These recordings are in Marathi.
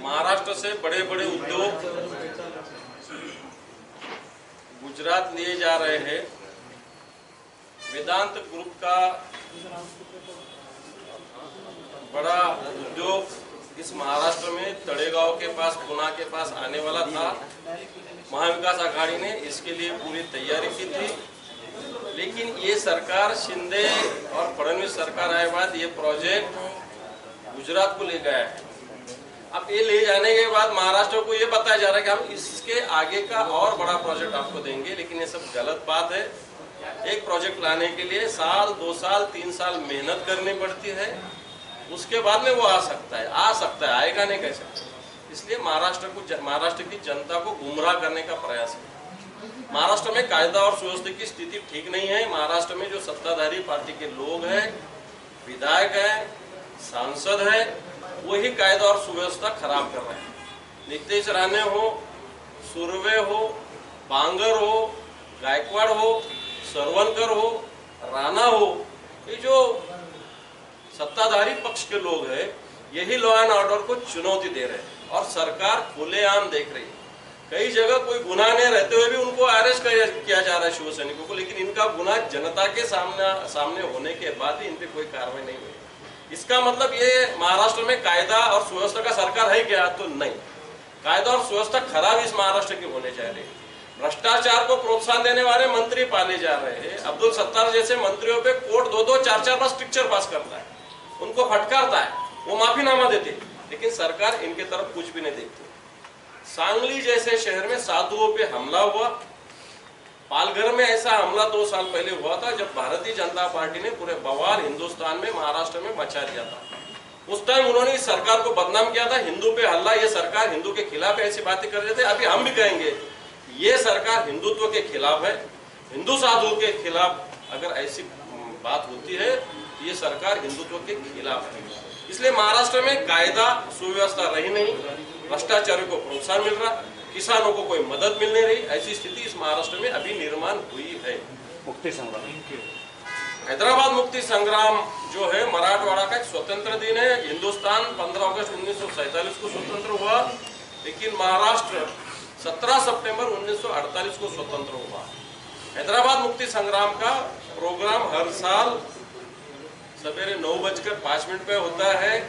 महाराष्ट्र से बड़े बड़े उद्योग गुजरात लिए जा रहे हैं। वेदांत ग्रुप का बड़ा उद्योग इस महाराष्ट्र में तड़ेगांव के पास, पुणे के पास आने वाला था। महाविकास आघाड़ी ने इसके लिए पूरी तैयारी की थी, लेकिन ये सरकार, शिंदे और फडणवीस सरकार आए बाद ये प्रोजेक्ट गुजरात को ले गया है। अब ये ले जाने के बाद महाराष्ट्र को ये बताया जा रहा है कि हम इसके आगे का और बड़ा प्रोजेक्ट आपको देंगे, लेकिन ये सब गलत बात है। एक प्रोजेक्ट लाने के लिए साल, 2 साल, 3 साल मेहनत करनी पड़ती है, उसके बाद में वो आ सकता है, आएगा नहीं कैसे। इसलिए महाराष्ट्र की जनता को गुमराह करने का प्रयास है। महाराष्ट्र में कायदा और सुव्यवस्था की स्थिति ठीक नहीं है। महाराष्ट्र में जो सत्ताधारी पार्टी के लोग हैं, विधायक हैं, सांसद हैं, वही कायदा और सुव्यवस्था खराब कर रहे हैं। नीतीश राणे हो, सुर्वे हो, बांगर हो, गायकवाड़ हो, सरवनकर हो, राणा हो, ये जो सत्ताधारी पक्ष के लोग हैं, यही लॉ एंड ऑर्डर को चुनौती दे रहे हैं और सरकार खुलेआम देख रही है। कई जगह कोई गुनाह नहीं रहते हुए भी उनको अरेस्ट किया जा रहा है, शिव सैनिकों को, लेकिन इनका गुनाह जनता के सामने होने के बाद ही इन पे कोई कार्रवाई नहीं हुई। इसका मतलब ये महाराष्ट्र में कायदा और सुव्यवस्था का सरकार है क्या? तो नहीं। कायदा और सुव्यवस्था खराब इस महाराष्ट्र की होने जा रही है। भ्रष्टाचार को प्रोत्साहन देने वाले मंत्री पाले जा रहे हैं। अब्दुल सत्तार जैसे मंत्रियों पे कोर्ट 2-2, 4-4 बार स्ट्रिक्चर पास करता है, उनको फटकारता है, वो माफीनामा देते, लेकिन सरकार इनके तरफ कुछ भी नहीं देखती। सांगली जैसे शहर में साधुओं पे हमला हुआ। पालघर में ऐसा हमला 2 साल पहले हुआ था, जब भारतीय जनता पार्टी ने पूरे बवाल हिंदुस्तान में, महाराष्ट्र में मचा दिया था। उस टाइम उन्होंने इस सरकार को बदनाम किया था, हिंदू पे हल्ला, ये सरकार हिंदू के खिलाफ ऐसी बातें कर रहे थे। अभी हम भी कहेंगे ये सरकार हिंदुत्व के खिलाफ है। हिंदू साधुओं के खिलाफ अगर ऐसी बात होती है तो ये सरकार हिंदुत्व के खिलाफ है। इसलिए महाराष्ट्र में कायदा सुव्यवस्था रही नहीं, भ्रष्टाचारियों को प्रोत्साहन मिल रहा, किसानों को कोई मदद मिल नहीं रही। ऐसी स्थिति इस महाराष्ट्र में अभी निर्माण हुई है। मुक्ति संग्राम, हैदराबाद मुक्ति संग्राम जो है, मराठवाड़ा का एक स्वतंत्र दिन है। हिंदुस्तान 15 अगस्त 1947 को स्वतंत्र हुआ, लेकिन महाराष्ट्र 17 सितंबर 1948 को स्वतंत्र हुआ। हैदराबाद मुक्ति संग्राम का प्रोग्राम हर साल सवेरे 9:05 पे होता है,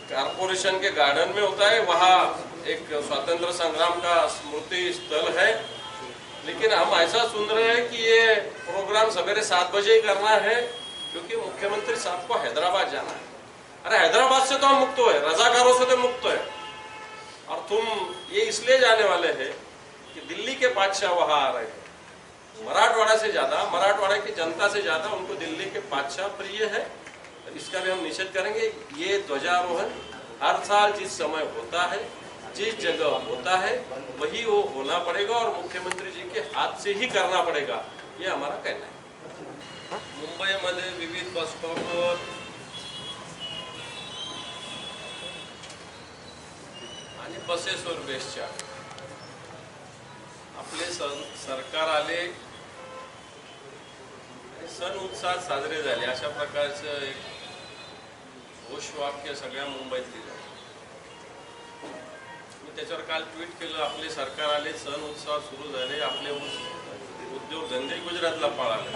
कारपोरेशन के गार्डन में होता है। वहाँ एक स्वतंत्र संग्राम का स्मृति स्थल है, लेकिन हम ऐसा सुन रहे हैं कि ये प्रोग्राम सवेरे 7 बजे ही करना है, क्योंकि मुख्यमंत्री साहब को हैदराबाद जाना है। अरे हैदराबाद से तो हम मुक्त है, रजाकारों से तो मुक्त है, और तुम ये इसलिए जाने वाले हैं कि दिल्ली के बादशाह वहां आ रहे हैं। मराठवाड़ा से ज्यादा, मराठवाड़ा की जनता से ज्यादा उनको दिल्ली के बादशाह प्रिय है। इसका भी हम निषेध करेंगे। ये ध्वजारोहण हर साल जिस समय होता है, जिस जगह होता है, वही वो होना पड़ेगा और मुख्यमंत्री जी के हाथ से ही करना पड़ेगा, ये हमारा कहना है। मुंबईमध्ये विविध बस स्टॉपवर आणि बसेसवर बेस्टच्या आपले सरकार आले आणि सण उत्साह साजरे झाले, अशा प्रकारचं एक घोषवाक्य सगळ्या मुंबईत दिलं। मी त्याच्यावर काल ट्विट केलं, आपले सरकार आले, सण उत्साह सुरू झाले, आपले उद्योग धंदे गुजरातला पळाले।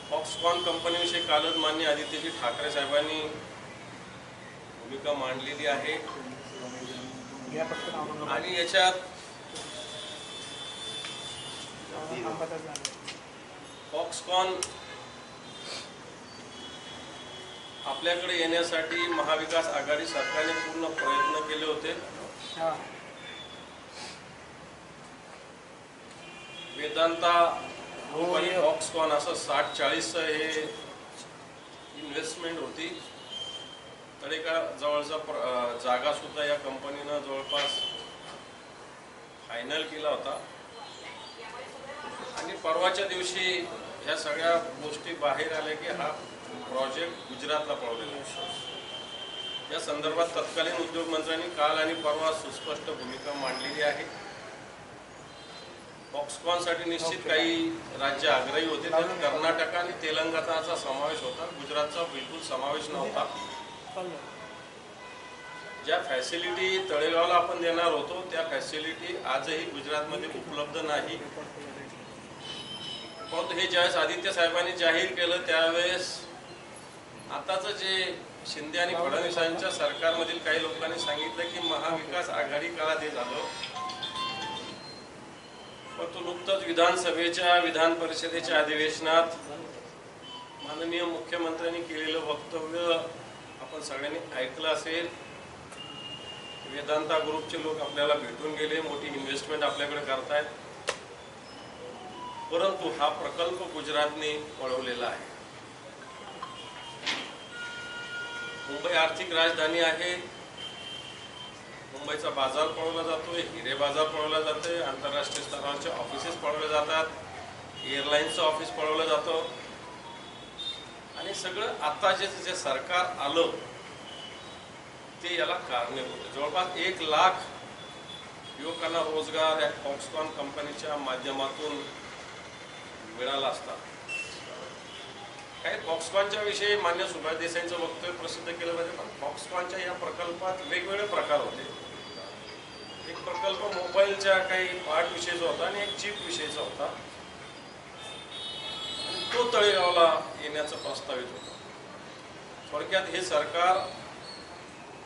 फॉक्सकॉन कंपनीविषयी कालच माननीय आदित्यजी ठाकरे साहेबांनी भूमिका मांडलेली आहे आणि याच्यात फॉक्सकॉन आपल्याकडे येण्यासाठी महाविकास आघाडी सरकारने पूर्ण प्रयत्न केले होते। वेदांता आणि फॉक्सकॉन असं 60-40 हे इन्व्हेस्टमेंट होती। तळेका जवळचा जागा सुद्धा या कंपनीनं जवळपास फायनल केला होता आणि परवाच्या दिवशी ह्या सगळ्या गोष्टी बाहेर आल्या की हा प्रोजेक्ट गुजरातला पळवलेला आहे। या संदर्भात तत्कालीन उद्योग मंत्र्यांनी काल आणि परवा सुस्पष्ट भूमिका मांडलेली आहे। फॉक्सकॉनसाठी निश्चित काही राज्य आग्रही होते, त्यात कर्नाटक आणि तेलंगणाचा समावेश होता, गुजरातचा बिलकुल समावेश नव्हता। ज्या फॅसिलिटी तळेगावला आपण देणार होतो त्या फॅसिलिटी आजही गुजरातमध्ये उपलब्ध नाही। परंतु हे ज्यावेळेस आदित्य साहेबांनी जाहीर केलं त्यावेळेस आताच जे शिंदे आणि फडणवीसांच्या सरकारमधील काही लोकांनी सांगितलं की महाविकास आघाडी काळात हे झालं, परंतु नुकतंच विधानसभेच्या विधान परिषदेच्या अधिवेशनात माननीय मुख्यमंत्र्यांनी केलेलं वक्तव्य आपण सगळ्यांनी ऐकलं असेल। वेदांता ग्रुपचे लोक आपल्याला भेटून गेले, मोठी इन्व्हेस्टमेंट आपल्याकडे करतायत, परंतु हा प्रकल्प गुजरातने पळवलेला आहे। मुंबई आर्थिक राजधानी आहे, मुंबईचा बाजार पळवला जातोय, हिरे बाजार पळवला जातोय, आंतरराष्ट्रीय स्तरावरचे ऑफिसेस पळवले जातात, एअरलाईन्सचं ऑफिस पळवलं जातं आणि सगळं आता जे सरकार आलं ते याला कारणीभूत आहे। जवळपास 1 लाख युवकांना रोजगार या फॉक्सकॉन कंपनीच्या माध्यमातून मिळाला असता। काही फॉक्सकॉनच्या विषयी मान्य सुभाष देसाईंचं वक्तव्य प्रसिद्ध केलं पाहिजे, पण फॉक्सकॉनच्या या प्रकल्पात वेगवेगळे प्रकार होते। एक प्रकल्प मोबाईलच्या काही पार्ट विषयीचा होता आणि एक चिप विषयीचा होता, तो तळेगावला येण्याचं प्रस्तावित होतं। थोडक्यात हे सरकार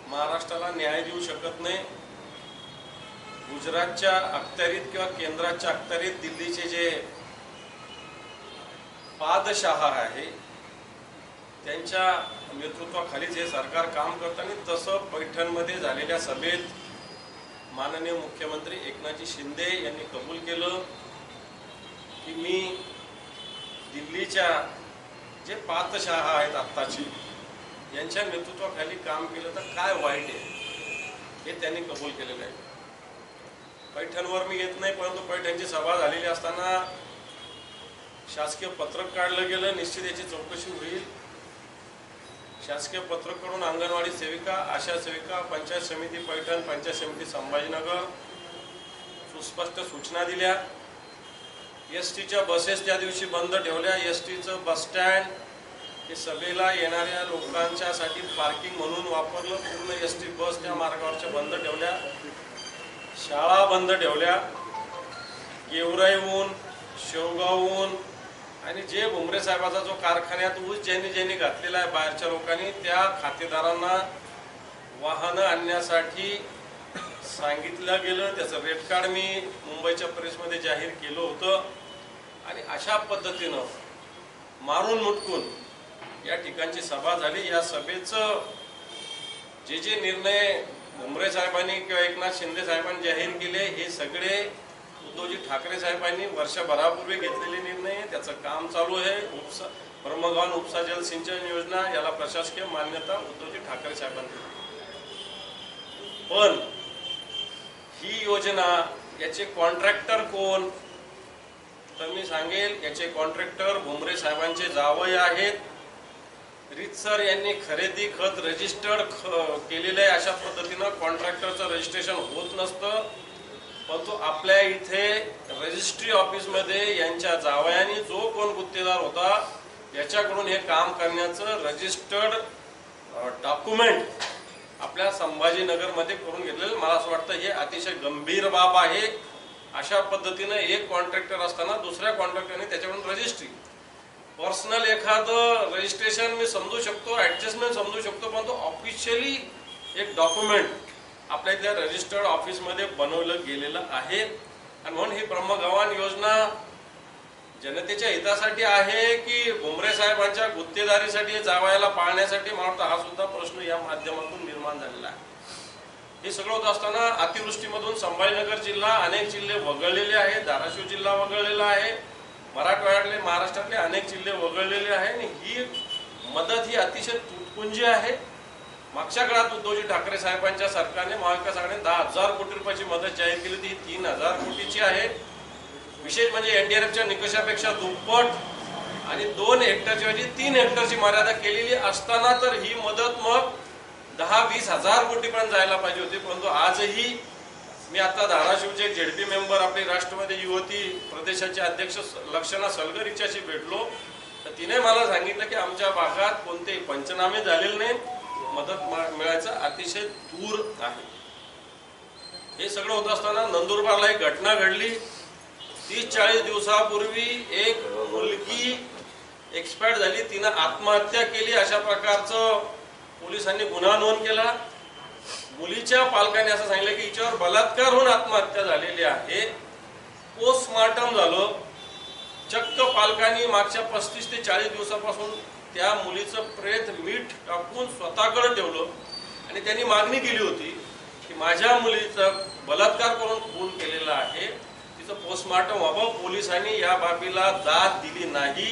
महाराष्ट्राला न्याय देऊ शकत नाही। गुजरातच्या अखत्यारीत किंवा केंद्राच्या अखत्यारीत दिल्लीचे जे पादशहा आहे त्यांच्या नेतृत्वाखालीच हे सरकार काम करतं आणि तसं पैठणमध्ये झालेल्या सभेत माननीय मुख्यमंत्री एकनाथजी शिंदे यांनी कबूल केलं की मी दिल्लीच्या जे पादशहा आहेत आत्ताची यांच्या नेतृत्वाखाली काम केलं तर काय वाईट आहे हे त्यांनी कबूल केलेलं आहे। पैठणवर मी येत नाही, परंतु पैठणची सभा झालेली असताना शासकीय पत्रक काढलं गेलं, निश्चित याची चौकशी होईल। शासकीय पत्रक कडून अंगणवाडी सेविका, आशा सेविका, पंचायत समिती पैठण, पंचायत समिती संभाजीनगर सुस्पष्ट सूचना दिल्या। एसटीच्या बसेस त्या दिवशी बंद ठेवल्या, एसटीचं बस स्टँड हे सभेला येणाऱ्या लोकांच्यासाठी पार्किंग म्हणून वापरलं, पूर्ण एसटी बस त्या मार्गावरच्या बंद ठेवल्या, शाळा बंद ठेवल्या। गेवराईहून, शेवगावहून आणि जे भुमरे साहेबाचा जो कारखान्यात ऊस ज्यांनी घातलेला आहे बाहेरच्या लोकांनी, त्या खातेदारांना वाहनं आणण्यासाठी सांगितलं गेलं। त्याचं रेट कार्ड मी मुंबईच्या प्रेसमध्ये जाहीर केलं होतं आणि अशा पद्धतीनं मारून मुटकून या ठिकाणची सभा झाली। या सभेचं जे निर्णय भुमरे साहेबांनी किंवा एकनाथ शिंदे साहेबांनी जाहीर केले हे सगळे उद्धवजी ठाकरे साहेबांनी वर्षभरापूर्वी घेतलेले निर्णय, त्याचं काम चालू आहे। ब्रह्मगाव उपसा जल सिंचन योजना याला प्रशासकीय मान्यता उद्धवजी ठाकरे साहेबांनी, पण ही योजना याचे कॉन्ट्रॅक्टर कोण तर मी सांगेल याचे कॉन्ट्रॅक्टर भुमरे साहेबांचे जावई आहेत। रीतसर यांनी खरेदी खत रजिस्टर्ड केलेलं आहे, अशा पद्धतीनं कॉन्ट्रॅक्टरचं रजिस्ट्रेशन होत नसतं, परंतु आपल्या इथे रजिस्ट्री ऑफिसमध्ये यांच्या जावयाने जो कोण गुत्तेदार होता याच्याकडून हे काम करण्याचं रजिस्टर्ड डॉक्युमेंट आपल्या संभाजीनगरमध्ये करून घेतलेलं। मला असं वाटतं हे अतिशय गंभीर बाब आहे। अशा पद्धतीनं एक कॉन्ट्रॅक्टर असताना दुसऱ्या कॉन्ट्रॅक्टरने त्याच्याकडून रजिस्ट्री, पर्सनल एखादं रजिस्ट्रेशन मी समजू शकतो, ॲडजस्टमेंट समजू शकतो, परंतु ऑफिशियली एक डॉक्युमेंट आपल्या इथल्या रजिस्टर्ड ऑफिसमध्ये बनवलं गेलेलं आहे। आणि म्हणून ही ब्रह्मगव्हाण योजना जनतेच्या हितासाठी आहे की भुमरे साहेबांच्या गुत्तेदारीसाठी, जावयाला पाळण्यासाठी, मला वाटतं हा सुद्धा प्रश्न या माध्यमातून निर्माण झालेला आहे। हे सगळं होत असताना अतिवृष्टीमधून संभाजीनगर जिल्हा, अनेक जिल्हे वगळलेले आहेत, धाराशिव जिल्हा वगळलेला आहे, मराठवाड्यातले महाराष्ट्रातले अनेक जिल्हे वगळलेले आहे आणि ही मदत ही अतिशय तुटपुंजी आहे। मागच्या काळात उद्धवजी ठाकरे साहेबांच्या सरकारने महाविकास आघाडीने 10,000 कोटी रुपयाची मदत जाहीर केली होती, 3,000 कोटीची आहे। विशेष म्हणजे एनडीआरएफच्या निकषापेक्षा दुप्पट आणि 2 हेक्टरची ऐवजी 3 हेक्टरची मर्यादा केलेली असताना तर ही मदत मग 10-20 हजार कोटीपर्यंत जायला पाहिजे होती, परंतु आजही मी आता धाराशिवचे झेडपी मेंबर आपले राष्ट्रवादी युवती प्रदेशाचे अध्यक्ष लक्षणा सलगर हिच्याशी भेटलो, तर तिने मला सांगितलं की आमच्या भागात कोणतेही पंचनामे झालेले नाही, मदत मिळायचं अतिशय दूर आहे. हे सगळं होत असताना नंदुरबारला एक घटना घडली. 30-40 दिवसापूर्वी एक मुलगी एक्सपायर झाली, तिनं आत्महत्या केली. अशा प्रकारचं पोलिसांनी गुन्हा नोंद केला. मुलीच्या पालकांनी असं सांगितलं की हिच्यावर बलात्कार होऊन आत्महत्या झालेली आहे. पोस्टमार्टम झालं. चक्क पालकांनी मागच्या 35 ते 40 दिवसापासून त्या मुलीचं प्रेत मीठ टाकून स्वतःकडे ठेवलं आणि त्यांनी मागणी केली होती की माझ्या मुलीचा बलात्कार करून खून केलेला आहे, तिचं पोस्टमार्टम व्हावं. पोलिसांनी या बाबीला दाद दिली नाही,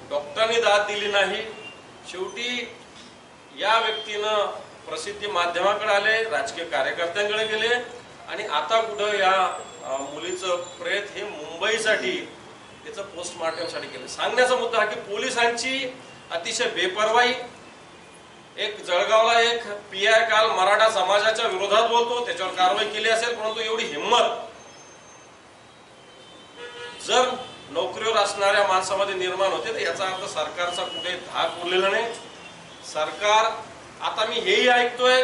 डॉक्टरांनी दाद दिली नाही. शेवटी या व्यक्तीनं प्रसिद्धी माध्यमाकडे आले, राजकीय कार्यकर्त्यांकडे गेले आणि आता कुठं या मुलीचं प्रेत हे मुंबईसाठी त्याचं पोस्टमार्टमसाठी केलं. सांगण्याचा मुद्दा हा की पोलिसांची अतिशय बेपर्वाई. एक जळगावला एक PI काल मराठा समाजाच्या विरोधात बोलतो, त्याच्यावर कारवाई केली असेल, परंतु एवढी हिंमत जर नोकरीवर असणाऱ्या माणसामध्ये निर्माण होते तर याचा अर्थ सरकारचा कुठे धाक उरलेला नाही. सरकार आता मी हेही ऐकतोय,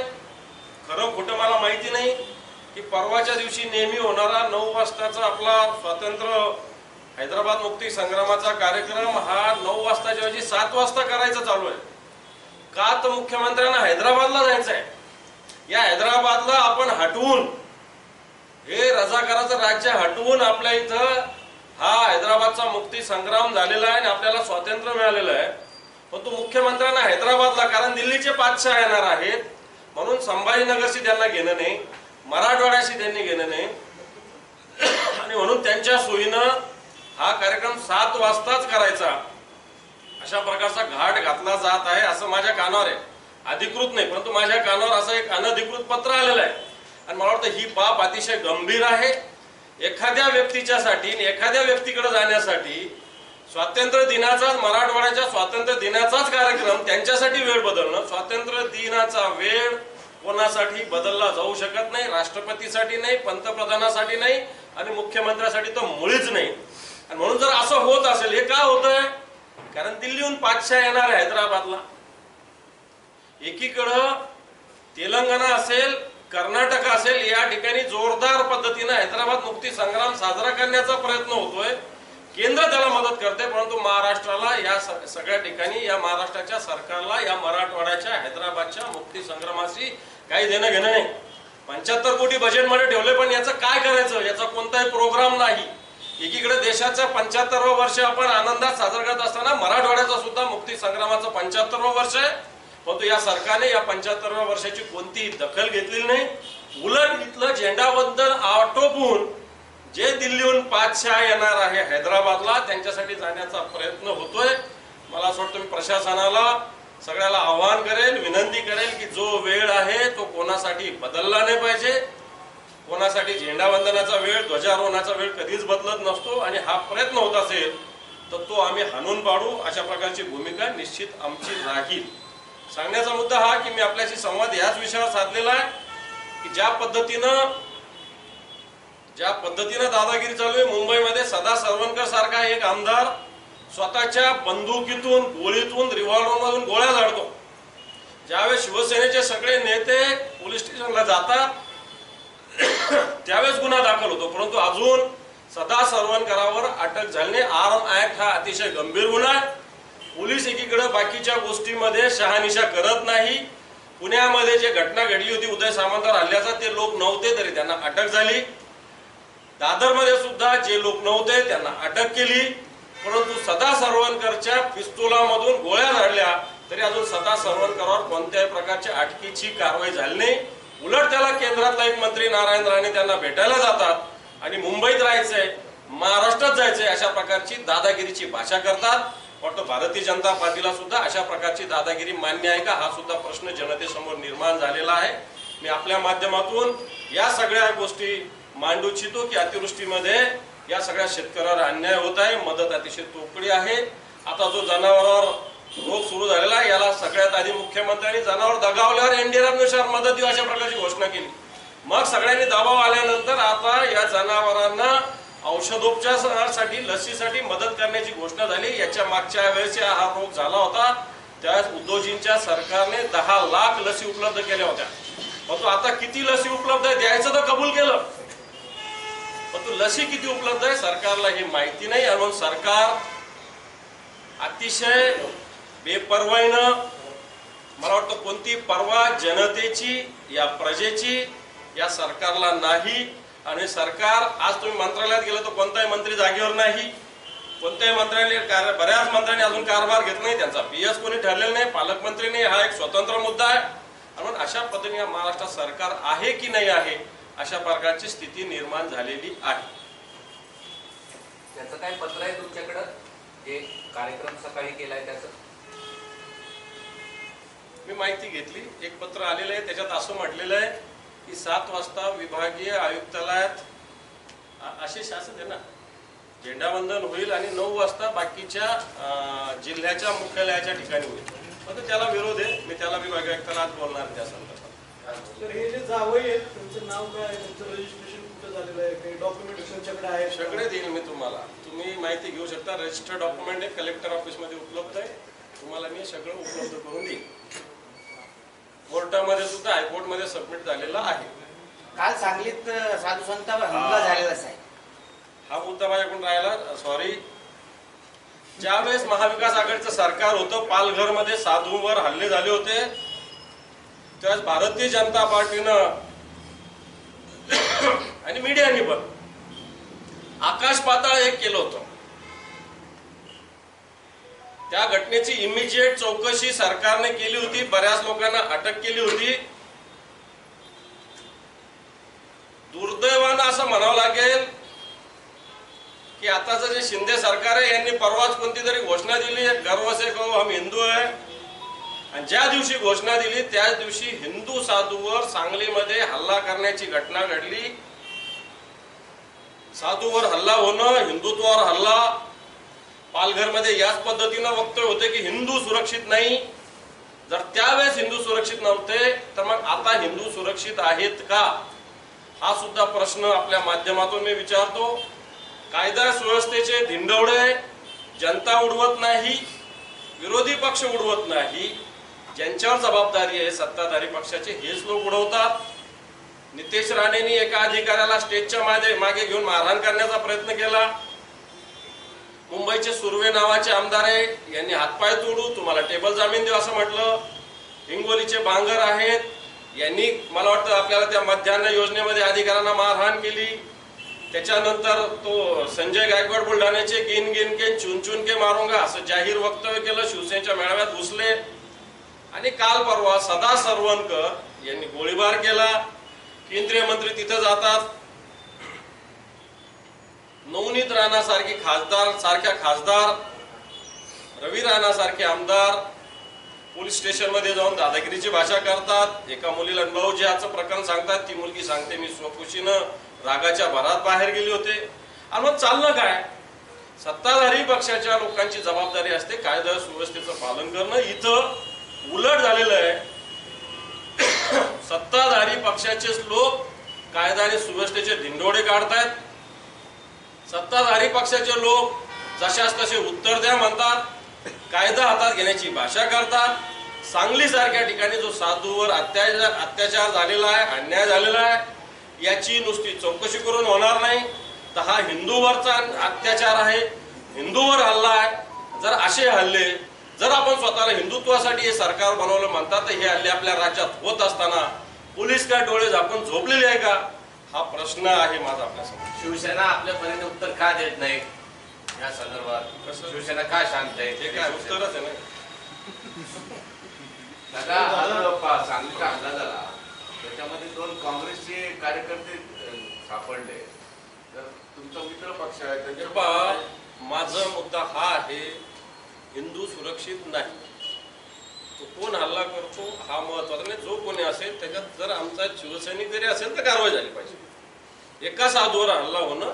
खरं खोटं मला माहिती नाही, की परवाच्या दिवशी नेहमी होणारा 9 वाजताचा आपला स्वातंत्र्य हैदराबाद मुक्ती संग्रामाचा कार्यक्रम हा 9 वाजताच्या ऐवजी 7 वाजता करायचा चालू आहे. का तर मुख्यमंत्र्यांना हैदराबादला जायचं आहे. या हैदराबादला आपण हटवून, हे रजाकाराचं राज्य हटवून आपल्या इथं हा हैदराबादचा मुक्ती संग्राम झालेला आहे आणि आपल्याला स्वातंत्र्य मिळालेलं आहे. पण तो मुख्यमंत्र्यांना हैदराबादला, कारण दिल्लीचे बादशाह येणार आहेत म्हणून संभाजीनगरशी त्यांना घेणं नाही, मराठवाड्याशी त्यांनी घेणं नाही आणि म्हणून त्यांच्या सोयीनं हा कार्यक्रम 7 वाजताच करायचा अशा प्रकारचा घाट घातला जात आहे असं माझ्या कानावर आहे. अधिकृत नाही, परंतु माझ्या कानावर असं एक अनधिकृत पत्र आलेलं आहे आणि मला वाटतं ही बाब अतिशय गंभीर आहे. एखाद्या व्यक्तीच्यासाठी, एखाद्या व्यक्तीकडे जाण्यासाठी स्वातंत्र्य दिनाचा, मराठवाड्याच्या स्वातंत्र्य दिनाचाच कार्यक्रम त्यांच्यासाठी वेळ बदलणं, स्वातंत्र्य दिनाचा वेळ कोणासाठी बदलला जाऊ शकत नाही. राष्ट्रपतीसाठी नाही, पंतप्रधानासाठी नाही आणि मुख्यमंत्र्यासाठी तर मुळीच नाही. आणि म्हणून जर असं होत असेल, हे का होतंय? कारण दिल्लीहून बादशाह येणार आहे हैदराबादला. एकीकडं तेलंगणा असेल, कर्नाटक असेल, या ठिकाणी जोरदार पद्धतीने हैदराबाद मुक्ती संग्राम साजरा करण्याचा प्रयत्न होतोय. केंद्र त्याला मदत करते, परंतु महाराष्ट्राला या सगळ्या ठिकाणी, या महाराष्ट्राच्या सरकारला या मराठवाड्याच्या हैदराबादच्या मुक्ती संग्रामाशी काही देणं घेणं नाही. 75 कोटी बजेटमध्ये ठेवले, पण याचं काय करायचं याचा कोणताही प्रोग्राम नाही. एकीकडे देशाचं 75वं वर्ष आपण आनंदात साजरा करत असताना मराठवाड्याचा सुद्धा मुक्ती संग्रामाचं 75वं वर्ष आहे, परंतु या सरकारने या 75व्या वर्षाची कोणतीही दखल घेतलेली नाही. उलट इथलं झेंडावंदन आटोपून जे दिल्लीहून बादशाह येणार आहे हैदराबादला त्यांच्यासाठी जाण्याचा प्रयत्न होतोय. मला असं वाटतं मी प्रशासनाला सगळ्याला आवाहन करेल, विनंती करेल की जो वेळ आहे तो कोणासाठी बदलला नाही पाहिजे. कोणासाठी झेंडावंदनाचा वेळ, ध्वजारोहणाचा वेळ कधीच बदलत नसतो आणि हा प्रयत्न होत असेल तर तो आम्ही हाणून पाडू, अशा प्रकारची भूमिका निश्चित आमची राहील. सांगण्याचा मुद्दा हा की मी आपल्याशी संवाद याच विषयावर साधलेला आहे की ज्या पद्धतीनं दादागिरी चालू आहे मुंबईमध्ये. सदा सरवणकर सारखा एक आमदार स्वतःच्या बंदुकीतून, गोळीतून, रिव्हॉल्वरमधून गोळ्या झाडतो. ज्यावेळेस शिवसेनेचे सगळे नेते पोलीस स्टेशनला जातात त्यावेळेस गुन्हा दाखल होतो, परंतु अजून सदा सरवणकरावर अटक झाली. आर्म ऍक्ट हा अतिशय गंभीर गुन्हा आहे. पोलीस एकीकडे बाकीच्या गोष्टींमध्ये शहानिशा करत नाही. पुण्यामध्ये जे घटना घडली होती उदय सामंतवर हल्ल्याचा, ते लोक नव्हते तरी त्यांना अटक झाली. दादरमध्ये सुद्धा जे लोक नव्हते त्यांना अटक केली, परंतु सदा सरवणकरच्या पिस्तुलामधून गोळ्या झाडल्या तरी अजून सदा सरवणकरवर कोणत्याही प्रकारच्या अटकेची कारवाई झाली नाही. उलट त्याला केंद्रातला एक मंत्री नारायण राणे त्यांना भेटायला जातात आणि मुंबईत राहायचंय, महाराष्ट्रात जायचंय अशा प्रकारची दादागिरीची भाषा करतात. वाटतं भारतीय जनता पार्टीला सुद्धा अशा प्रकारची दादागिरी मान्य आहे का, हा सुद्धा प्रश्न जनतेसमोर निर्माण झालेला आहे. मी आपल्या माध्यमातून या सगळ्या गोष्टी मांडू इच्छितो की अतिवृष्टीमध्ये या सगळ्या शेतकऱ्यावर अन्याय होत आहे, मदत अतिशय तोकडी आहे. आता जो जनावरांवर रोग सुरू झालेला आहे, याला सगळ्यात आधी मुख्यमंत्र्यांनी जनावर दगावल्यावर एनडीआरएफनुसार मदत देऊ अशा प्रकारची घोषणा केली. मग सगळ्यांनी दबाव आल्यानंतर आता या जनावरांना औषधोपचारासाठी लसीसाठी मदत करण्याची घोषणा झाली। याच्या मागच्या वेळेस हा रोग झाला होता त्यावेळेस उद्धवजींच्या सरकारने 10 लाख लसी उपलब्ध केल्या होत्या। परंतु आता किती लसी उपलब्ध आहे द्यायचं तर कबूल केलं, परंतु लसी किती उपलब्ध आहे सरकारला हे माहिती नाही। म्हणून सरकार अतिशय बेपर्वाईनं, मला वाटतं कोणती पर्वा जनतेची या प्रजेची या सरकारला नाही। आणि सरकार आज तुम्ही मंत्रालयात गेलं तर कोणताही मंत्री जागेवर नाही, कोणत्याही मंत्र्यांनी बऱ्याच मंत्र्यांनी अजून कारभार घेतला नाही, त्यांचा PS कोणी ठरलेला नाही, पालकमंत्री नाही, हा एक स्वतंत्र मुद्दा आहे। म्हणून अशा पद्धतीने या महाराष्ट्रात सरकार आहे की नाही आहे अशा प्रकारची स्थिती निर्माण झालेली आहे। त्याचं काय पत्र आहे तुमच्याकडे जे कार्यक्रम सकाळी केलाय त्याचं? मी माहिती घेतली, एक पत्र आलेलं आहे त्याच्यात असं म्हटलेलं आहे की 7 वाजता विभागीय आयुक्तालयात असे शासन आहे ना झेंडावंदन होईल आणि 9 वाजता बाकीच्या जिल्ह्याच्या मुख्यालयाच्या ठिकाणी होईल। पण त्याला विरोध आहे, मी त्याला विभागीय आयुक्तालयात बोलणार त्या संदर्भात। तर हे जे जावई आहेत त्यांचं नाव काय आहे, त्यांचं रजिस्ट्रेशन कुठं झालेलं आहे, काही डॉक्युमेंट तुमच्याकडे आहे? सगळे देईल मी तुम्हाला, तुम्ही माहिती घेऊ शकता। रजिस्टर्ड डॉक्युमेंट आहे कलेक्टर ऑफिसमध्ये उपलब्ध आहे, तुम्हाला मी सगळं उपलब्ध करून देईन। कोर्टामध्ये सुद्धा हायकोर्टमध्ये सबमिट झालेला आहे। काल सांगलीत साधू संतांवर हमला झालेला आहे, हा मुद्दा माझ्याकडून राहिला, सॉरी। ज्यावेळेस महाविकास आघाडीचं सरकार होतं पालघरमध्ये साधूंवर हल्ले झाले होते त्यावेळेस भारतीय जनता पार्टीनं आणि मीडियाने पण आकाश पाताळ एक केलं होतं। त्या घटनेची इमिजिएट चौकशी सरकारने केली होती, बऱ्याच लोकांना अटक केली होती। दुर्दैवानं असं म्हणावं लागेल की आताचं जे शिंदे सरकार आहे यांनी परवाच कोणती तरी घोषणा दिली, गर्व से कहो हम हिंदू है, आणि ज्या दिवशी घोषणा दिली त्याच दिवशी हिंदू साधूवर सांगलीमध्ये हल्ला करण्याची घटना घडली। साधूवर हल्ला होणं, हिंदुत्वावर हल्ला। पालघरमध्ये याच पद्धतीनं वक्तव्य होते की हिंदू सुरक्षित नाही। जर त्यावेळेस हिंदू सुरक्षित नव्हते तर मग आता हिंदू सुरक्षित आहेत का, हा सुद्धा प्रश्न आपल्या माध्यमातून मी विचारतो। कायदा सुव्यवस्थेचे धिंडवडे जनता उडवत नाही, विरोधी पक्ष उडवत नाही, ज्यांच्यावर जबाबदारी आहे सत्ताधारी पक्षाचे हेच लोक उडवतात। नितेश राणेंनी एका अधिकाऱ्याला स्टेजच्या मागे घेऊन मारहाण करण्याचा प्रयत्न केला। मुंबईचे सुर्वे नावाचे आमदार आहे, यांनी हातपाय तोडू तुम्हाला टेबल जामीन देऊ असं म्हटलं। हिंगोलीचे बांगर आहेत, यांनी मला वाटतं आपल्याला त्या मध्यान्ह योजनेमध्ये अधिकाऱ्यांना मारहाण केली। त्याच्यानंतर तो संजय गायकवाड बुलढाण्याचे गिन गिन के चुन चुन के मारूंगा असं जाहीर वक्तव्य केलं, शिवसेनेच्या मेळाव्यात घुसले। आणि काल परवा सदा सरवणकर यांनी गोळीबार केला, केंद्रीय मंत्री तिथे जातात। नवनीत राणा सारख्या खासदार, रवी राणा सारखे आमदार पोलीस स्टेशन मध्ये जाऊन दादागिरीची भाषा करतात। एका मुलीला अनुभवजीचं प्रकरण सांगतात, ती मुलगी सांगते मी स्वखुशीनं रागाच्या भरात बाहेर गेले होते। आणि मग चाललं काय, सत्ताधारी पक्षाच्या लोकांची जबाबदारी असते कायदा सुव्यवस्थेचं पालन करणं, इथं उलट झालेलं आहे। सत्ताधारी पक्षाचेच लोक कायदा आणि सुव्यवस्थेचे धिंडोडे काढतायत। सत्ताधारी पक्षाचे लोक जशास तसे उत्तर द्या म्हणतात, कायदा हातात घेण्याची भाषा करतात। सांगली सारख्या ठिकाणी जो साधूवर अत्याचार झालेला आहे, अन्याय झालेला आहे, याची नुसती चौकशी करून होणार नाही तर हा हिंदूवरचा अत्याचार आहे, हिंदूवर हल्ला आहे। जर असे हल्ले जर आपण स्वतःला हिंदुत्वासाठी हे सरकार बनवलं म्हणतात तर हे हल्ले आपल्या राज्यात होत असताना पोलीस काय डोळे झाकून झोपलेले आहे का, हा प्रश्न आहे माझा आपल्यासमोर। शिवसेना आपल्यापर्यंत उत्तर का देत नाही या संदर्भात? शिवसेना का शांत आहे? हे काय उत्तरच आहे ना। दादा सांगलीचा हल्ला झाला त्याच्यामध्ये 2 काँग्रेसचे कार्यकर्ते सापडले, तर तुमचा मित्र पक्ष आहे त्याच्या माझा मुद्दा हा आहे, हिंदू सुरक्षित नाही, तो कोण हल्ला करतो हा महत्वाचा नाही। जो कोणी असेल त्याच्यात जर आमचा शिवसैनिक जरी असेल तर कारवाई झाली पाहिजे। एका साधूवर हल्ला होणं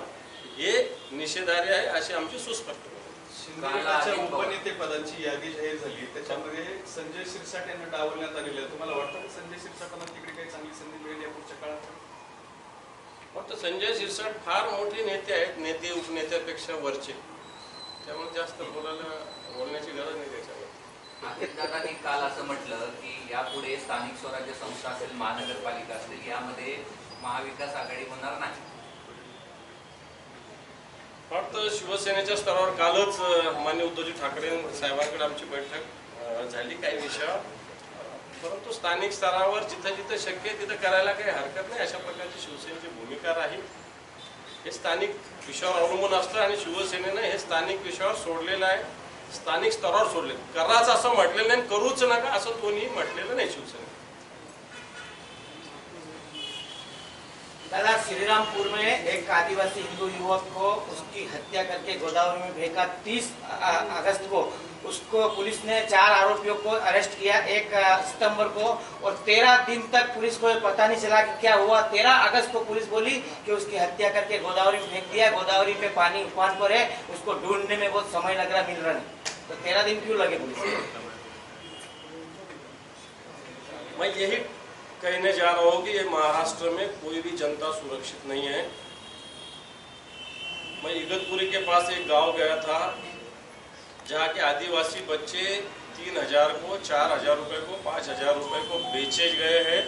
हे निषेधार्ह आहे अशी आमची सुस्पष्ट शिंदेच्या उपनेते पदांची यादी जाहीर झाली, त्याच्यामध्ये संजय शिरसाट यांना डावलण्यात आलेलं आहे। तुम्हाला वाटतं की संजय शिरसाटांना तिकडे काही चांगली संधी मिळेल या पुढच्या काळात? फक्त संजय शिरसाट फार मोठे नेते आहेत, नेते उपनेत्यापेक्षा वरचे, त्यामुळे जास्त बोलण्याची गरज नाही त्याच्यामध्ये. अजितदादांनी काल असं म्हटलं की यापुढे स्थानिक स्वराज्य संस्था असेल, महानगरपालिका असेल, यामध्ये महाविकास आघाडी होणार नाही. फक्त शिवसेनेच्या स्तरावर कालच माननीय उद्धवजी ठाकरे साहेबांकडे आमची बैठक झाली काही विषयावर, परंतु स्थानिक स्तरावर जिथं जिथं शक्य आहे तिथं करायला काही हरकत नाही, अशा प्रकारची शिवसेनेची भूमिका राहील. हे स्थानिक विषयावर अवलंबून असतं आणि शिवसेनेनं हे स्थानिक विषयावर सोडलेलं आहे, स्थानिक स्तरावर सोडले. करायचं असं म्हटलेलं नाही, करूच नका असं कोणी म्हटलेलं नाही शिवसेने. दादा, श्रीरामपुर में एक आदिवासी हिंदू युवक को उसकी हत्या करके गोदावरी में फेंका 30 अगस्त को, उसको पुलिस ने 4 आरोपियों को अरेस्ट किया 1 सितंबर को, और 13 दिन तक पुलिस को पता नहीं चला कि क्या हुआ. 13 अगस्त को पुलिस बोली कि उसकी हत्या करके गोदावरी में फेंक दिया. गोदावरी पे पानी उफान पर है, उसको ढूंढने में बहुत समय लग रहा, मिल रहा नहीं. तो 13 दिन क्यों लगे पुलिस को? मैं यही कहने जा रहा हूँ कि ये महाराष्ट्र में कोई भी जनता सुरक्षित नहीं है. मैं इगतपुरी के पास एक गांव गया था जहाँ के आदिवासी बच्चे 3000 को, 4000 रुपए को, 5000 रुपए को बेचे गए हैं.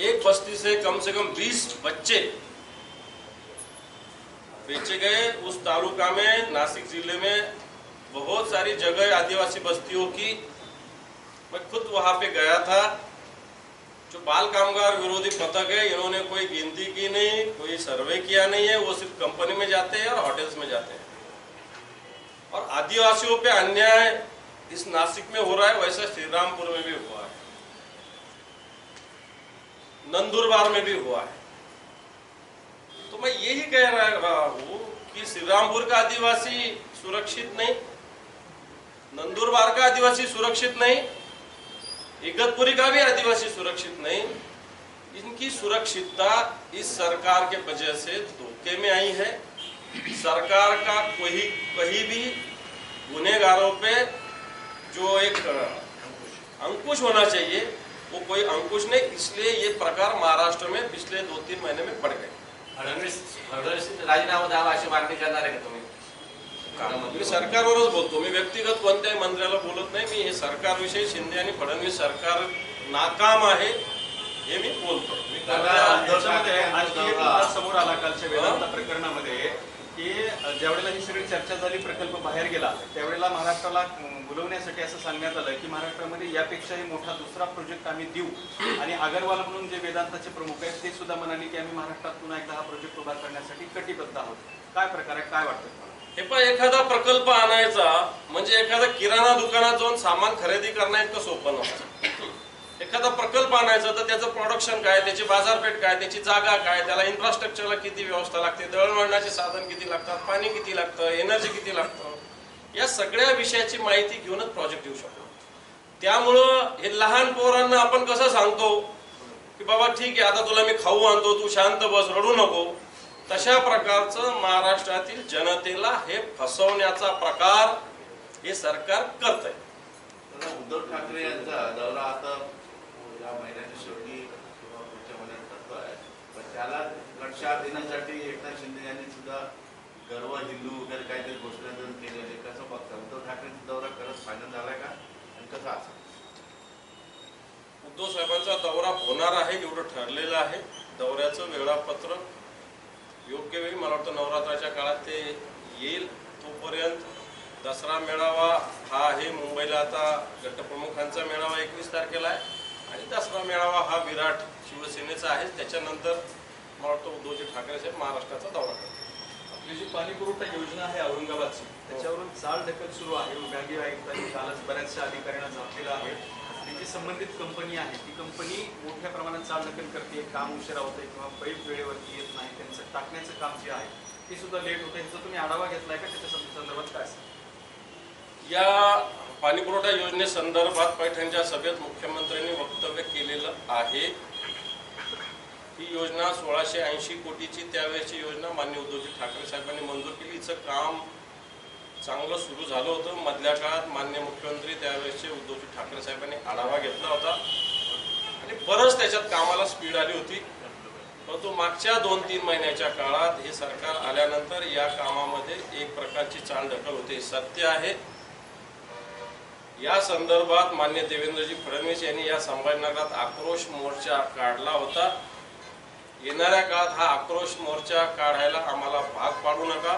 एक बस्ती से कम 20 बच्चे बेचे गए. उस तालुका में, नासिक जिले में बहुत सारी जगह आदिवासी बस्तियों की, मैं खुद वहां पे गया था. जो बाल कामगार विरोधी पथक है, इन्होंने कोई गिनती की नहीं, कोई सर्वे किया नहीं है, वो सिर्फ कंपनी में जाते हैं और होटल्स में जाते हैं. और आदिवासियों पे अन्याय इस नासिक में हो रहा है, वैसा श्रीरामपुर में भी हुआ है, नंदुरबार में भी हुआ है. तो मैं यही कह रहा हूं कि श्रीरामपुर का आदिवासी सुरक्षित नहीं, नंदुरबार का आदिवासी सुरक्षित नहीं, इगतपुरी का भी आदिवासी सुरक्षित नहीं. इनकी सुरक्षितता इस सरकार के वजह से धोखे में आई है. सरकार का कहीं भी गुनहगारों पे जो एक अंकुश होना चाहिए, वो कोई अंकुश नहीं. इसलिए ये प्रकार महाराष्ट्र में पिछले 2-3 महीने में बढ़ गए. फडणवीस राजीनामा द्यावा अशी मागणी करणार आहे का तुम्ही? मी सरकारवरच बोलतो, मी व्यक्तिगत कोणत्याही मंत्र्याला बोलत नाही. मी हे सरकारविषयी, शिंदे आणि फडणवीस सरकार नाकाम आहे हे मी बोलतो. समोर आला कालच्या वेदांत प्रकरणामध्ये की ज्यावेळेला ही सगळी चर्चा झाली, प्रकल्प बाहेर गेला, त्यावेळेला महाराष्ट्राला बोलवण्यासाठी असं सांगण्यात आलं की महाराष्ट्रामध्ये यापेक्षाही मोठा दुसरा प्रोजेक्ट आम्ही देऊ. आणि अगरवाल म्हणून जे वेदांताचे प्रमुख आहेत ते सुद्धा म्हणाले की आम्ही महाराष्ट्रात पुन्हा एकदा हा प्रोजेक्ट उभा करण्यासाठी कटिबद्ध आहोत. काय प्रकार आहे, काय वाटतं? हे पण एखादा प्रकल्प आणायचा म्हणजे एखादा किराणा दुकानात जाऊन सामान खरेदी करणं इतकं सोपं नसतं. एखादा प्रकल्प आणायचा तर त्याचं प्रोडक्शन काय, त्याची बाजारपेठ काय, त्याची जागा काय, त्याला इन्फ्रास्ट्रक्चरला किती व्यवस्था लागते, दळणवळणाचे साधन किती लागतात, पाणी किती लागतं, एनर्जी किती लागतं, या सगळ्या विषयाची माहिती घेऊनच प्रोजेक्ट येऊ शकतो. त्यामुळं हे लहान पोरांना आपण कसं सांगतो की बाबा ठीक आहे, आता तुला मी खाऊ आणतो, तू शांत बस, रडू नको, तशा प्रकारचं महाराष्ट्रातील जनतेला हे फसवण्याचा प्रकार हे सरकार करत आहे. उद्धव ठाकरे यांचा दौरा आता या महिन्याच्या शेवटी किंवा पुढच्या महिन्यात करतो आहे, पण त्याला लक्षात देण्यासाठी एकनाथ शिंदे यांनी सुद्धा गर्व हिंदू वगैरे काहीतरी घोषणा केलेली. कसं बघता, उद्धव ठाकरेंचा दौरा खरंच फायनल झालाय का आणि कसा असेल? उद्धव साहेबांचा दौरा होणार आहे एवढं ठरलेलं आहे. दौऱ्याचं वेळापत्रक योग्य वेळी, मला वाटतं नवरात्राच्या काळात ते येईल. तोपर्यंत दसरा मेळावा हा आहे मुंबईला, आता गटप्रमुखांचा मेळावा 21 तारखेला आहे आणि दसरा मेळावा हा विराट शिवसेनेचा आहे. त्याच्यानंतर मला वाटतं उद्धवजी ठाकरे साहेब महाराष्ट्राचा दौरा करतात. आपली जी पाणी पुरवठा योजना आहे औरंगाबादची, त्याच्यावरून चालढकल सुरू आहे. विभागीय आयुक्तांनी कालच बऱ्याचशा अधिकाऱ्यांना झापलेलं आहे. जी संबंधित कंपनी आहे ती कंपनी मोठ्या प्रमाणात चालढकल करते, काम उशिरा होते किंवा पाईप वेळेवरती येत नाही, त्यांचं टाकण्याचं काम जे आहे ते सुद्धा लेट होतं. ह्याचा तुम्ही आढावा घेतलाय का? त्याच्या संदर्भात काय असेल? या पाणीपुरवठा योजनेसंदर्भात पैठणच्या सभेत मुख्यमंत्र्यांनी वक्तव्य केलेलं आहे. ही योजना 1680 कोटीची त्यावेळेची योजना माननीय उद्धवजी ठाकरे साहेबांनी मंजूर केली. हिचं काम चांगलं सुरू झालं होतं. मधल्या काळात माननीय मुख्यमंत्री त्यावेळेसचे उद्धवजी ठाकरे साहेबांनी आढावा घेतला होता आणि बरंच त्याच्यात कामाला स्पीड आली होती. परंतु मागच्या 2-3 महिन्याच्या काळात हे सरकार आल्यानंतर या कामामध्ये एक प्रकारची चालढकल होते, सत्य आहे. या संदर्भात माननीय देवेंद्रजी फडणवीस यांनी या संभाजीनगरात आक्रोश मोर्चा काढला होता. येणाऱ्या काळात हा आक्रोश मोर्चा काढायला आम्हाला भाग पाडू नका.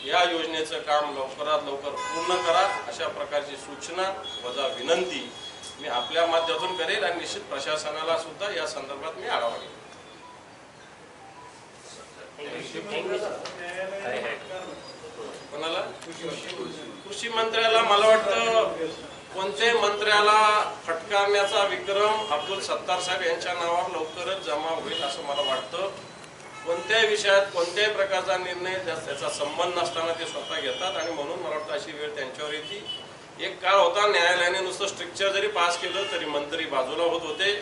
या योजनेचं काम लवकरात लवकर पूर्ण करा, अशा प्रकारची सूचना वजा विनंती मी आपल्या माध्यमातून करेल आणि निश्चित प्रशासनाला सुद्धा या संदर्भात मी आढावा घेईन. कोणाला? कृषी मंत्र्याला मला वाटतं कोणत्याही मंत्र्याला फटकारण्याचा विक्रम अब्दुल सत्तार साहेब यांच्या नावावर लवकरच जमा होईल असं मला वाटतं. कोणत्याही विषयात कोणत्याही प्रकारचा निर्णय त्याचा संबंध नसताना ते स्वतः घेतात आणि म्हणून मला वाटतं अशी वेळ त्यांच्यावर येते. एक काळ होता न्यायालयाने नुसतं स्ट्रिक्चर जरी पास केलं तरी मंत्री बाजूला होत होते.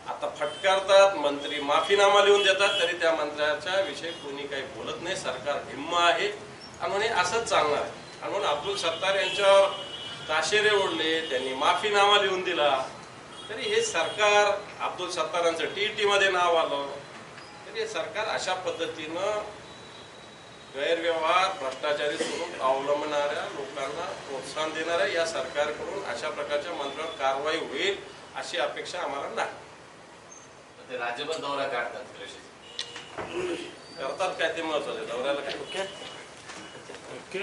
आता फटकारतात, मंत्री माफीनामा लिहून देतात तरी त्या मंत्र्याच्या विषयी कोणी काही बोलत नाही. सरकार भिन्न आहे आणि म्हणे असंच चालणार आहे. आणि म्हणून अब्दुल सत्तार यांच्यावर ताशेरे ओढले, त्यांनी माफीनामा लिहून दिला तरी हे सरकार, अब्दुल सत्तारांचं TET मध्ये नाव आलं तरी हे सरकार अशा पद्धतीनं गैरव्यवहार, भ्रष्टाचारी स्वरूप अवलंबणाऱ्या लोकांना प्रोत्साहन देणाऱ्या या सरकारकडून अशा प्रकारच्या मंत्र्यावर कारवाई होईल अशी अपेक्षा आम्हाला नाही. ते राज्यभर दौरा काढतात, करतात काय ते महत्वाचं आहे. दौऱ्याला काय ओके.